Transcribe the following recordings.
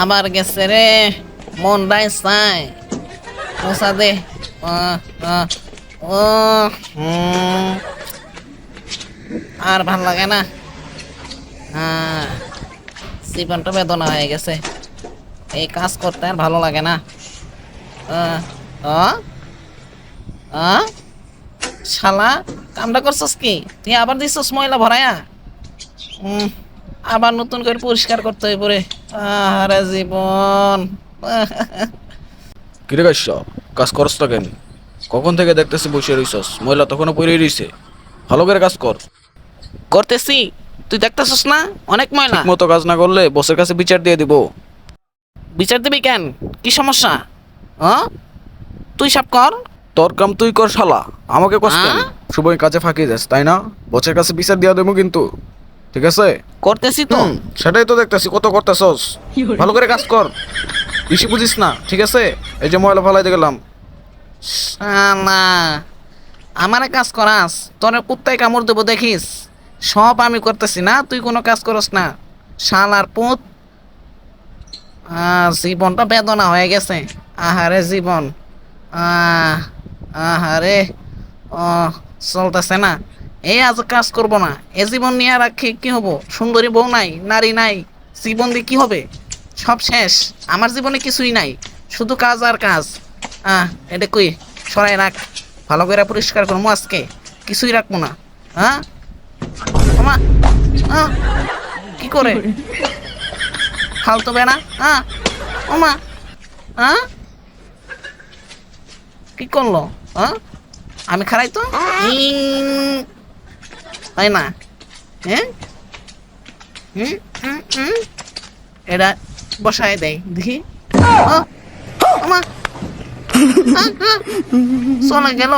আবার গেছে রে, মনটাই চাই মোছা দে। ও আর ভাল লাগে না, জীবনটা বেদনা হয়ে গেছে, এই কাজ করতে আর ভালো লাগে না। শালা কামটা করছস কি তুই? আবার দিছস ময়লা ভরায়া? আবার নতুন করে পরিষ্কার করতে হইব রে। আরে জীবন। কিরে গাইস, কাজ করস না কেন? কখন থেকে দেখতেছি বসে রইছস, ময়লা তখনও পড়েই রইছে। ভালো করে কাজ কর। করতেছি, তুই দেখতেছস না অনেক ময়লা। মতো কাজ না করলে বসের কাছে বিচার দিয়ে দিব। বিচার দিবি কেন? কি সমস্যা? তুই সব কর। তোর কাম তুই কর শালা, আমাকে কষ্ট কেন? সবাই কাজে ফাঁকি যাস তাই না? বসের কাছে বিচার দিয়া দেবো কিন্তু, ঠিক আছে? করতেছি তো। সেটাই তো দেখতেছি কত করতেছস। ভালো করে কাজ কর, বেশি বুঝিস না, ঠিক আছে? এই যে ময়লা ফালাইতে গেলাম। শালা আমারে কাজ করাস, তোর কুত্তায় কামড় দেবো দেখিস। সব আমি করতেছি না, তুই কোনো কাজ করস না। শালার পুত, জীবনটা বেদনা হয়ে গেছে। আহারে জীবন, আহারে চলতেছে না। এই আজ কাজ করব না, এ জীবন নিয়ে রাখি কি হবো? সুন্দরী বউ নাই, নারী নাই, জীবন দিয়ে কি হবে? সব শেষ, আমার জীবনে কিছুই নাই, শুধু কাজ আর কাজ। এটা কই সরাই রাখ, ভালো করে পরিষ্কার করবো আজকে, কিছুই রাখবো না। কি করে ফালতু বেনা? ওমা, কি করলো? আমি খারাই তো তাই না? এটা বসায় দেয় দেখি। চলে গেল,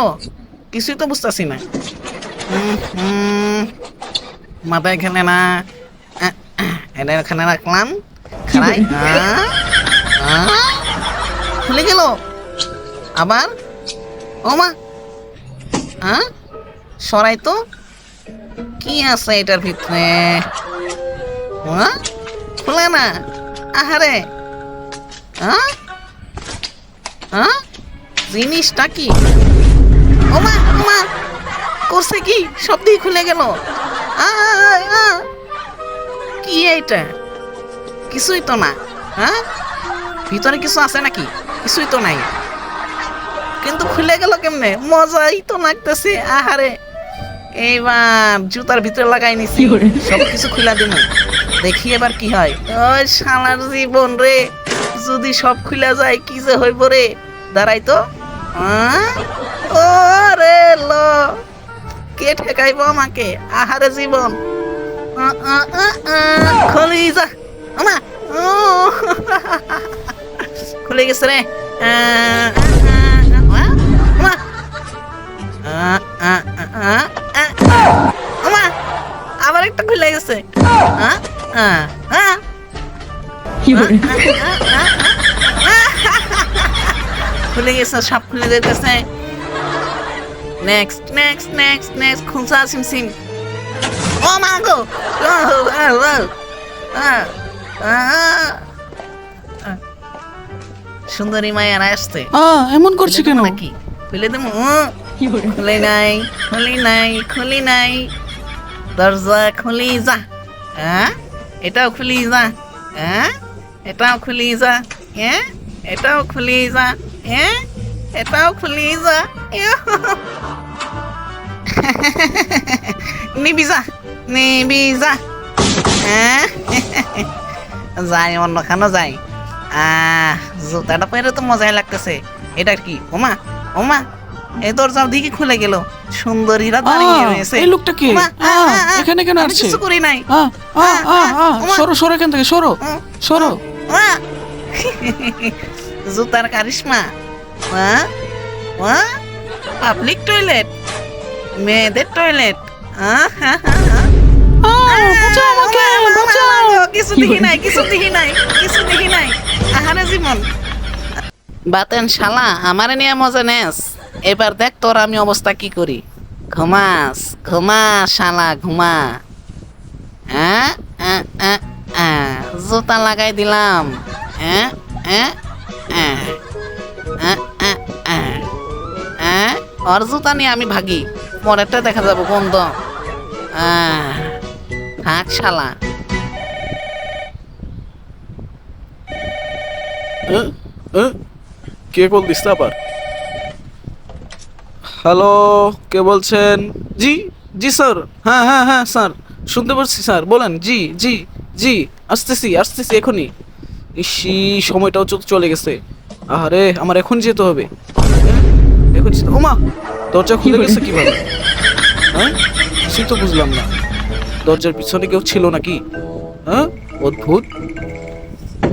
কিছুই তো বুঝতেছি না। মাথায় খেলে না, এটা এখানে রাখলাম, খারাই। খুলে গেল আবার। ওমা, সরাই তো, কি আছে এটার ভিতরে? খুলে না, আহারে। জিনিসটা কি? ওমা ওমা, করছে কি? সব দিয়ে খুলে গেল। কি এইটা? কিছুই তো না। ভিতরে কিছু আছে নাকি? কিছুই তো নাই, কিন্তু খুলে গেল কেমনে? মজাই তো লাগতেছে। আহারে, এইবার জুতার ভিতরে লাগাই নিছি, সব কিছু খুলে দিব, দেখি এবার কি হয়। ওই শালার জীবন রে, যদি সব খুলে যায় কি যে হইব রে। দাঁড়াই তো, ও রে ল, কে ঠেকাইব আমাকে? আহারে জীবন, খুলি যা। আমা খুলে গেছে রে। আবার একটা খুলে গেছে। খুলে গেছে, সব খুলে যেতেছে। নেক্সট নেক্সট নেক্সট নেক্সট, খুঁজা সিমসিম। ও মা গো, সুন্দরী মায়ের আসছে। এমন করছে কেন? নাকি খুলে দেবো? খুলে নাই, খুলি নাই, খুলি নাই, দরজা খুলি যা। এটাও খুলি যা, এটাও খুলি যা, এটাও খুলি যা, এটাও খুলি যা। নিবি যা, নিবি যা। যাই অন্যখানে যাই। জুতাটা পরে তো মজাই লাগতেছে। এটা কি? ওমা ওমা, এই দরজাও দিকে খুলে গেল, সুন্দরীরা দাঁড়িয়ে রয়েছে। এই লোকটা কি? এখানে কেন আসছে? কিছু করি নাই। সরো সরো, এখান থেকে সরো সরো। জুতার কারিশমা। পাবলিক টয়লেট, মেয়েদের টয়লেট। কিছু দেখি নাই, কিছু দেখি নাই, কিছু দেখি নাই। আহারে জীবন। বাতেন শালা, আমারে নিয়ে মজা নেস। এবার দেখ তোর আমি অবস্থা কি করি। ঘুমাস, ঘুমা শালা ঘুমা। জুতা লাগাই দিলাম। হ্যাঁ হ্যাঁ হ্যাঁ হ্যাঁ হ্যাঁ হ্যাঁ ওর জুতা নিয়ে আমি ভাগি, পরেরটা দেখা যাবো কোন তো। থাক শালা। কে কল দিস আবার? হ্যালো, কে বলছেন? জি জি স্যার, হ্যাঁ হ্যাঁ হ্যাঁ স্যার, শুনতে পাচ্ছি স্যার, বলেন। জি জি জি, আসতেছি আসতেছি এখনই। ইসি, সময়টাও চলে গেছে। আরে আমার এখন যেতে হবে। এখন ওমা, দরজা খুলে গেছে কিভাবে? হ্যাঁ, কিছুই তো বুঝলাম না। দরজার পিছনে কেউ ছিল নাকি? হ্যাঁ, অদ্ভুত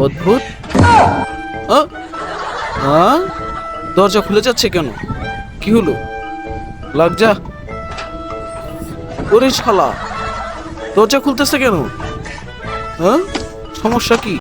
অদ্ভুত। হ্যাঁ, হ্যাঁ, দরজা খুলে যাচ্ছে কেন? কি হলো? লাগ যা। ওরে শালা, দরজা খুলতেছে কেন? হ্যাঁ, সমস্যা কি?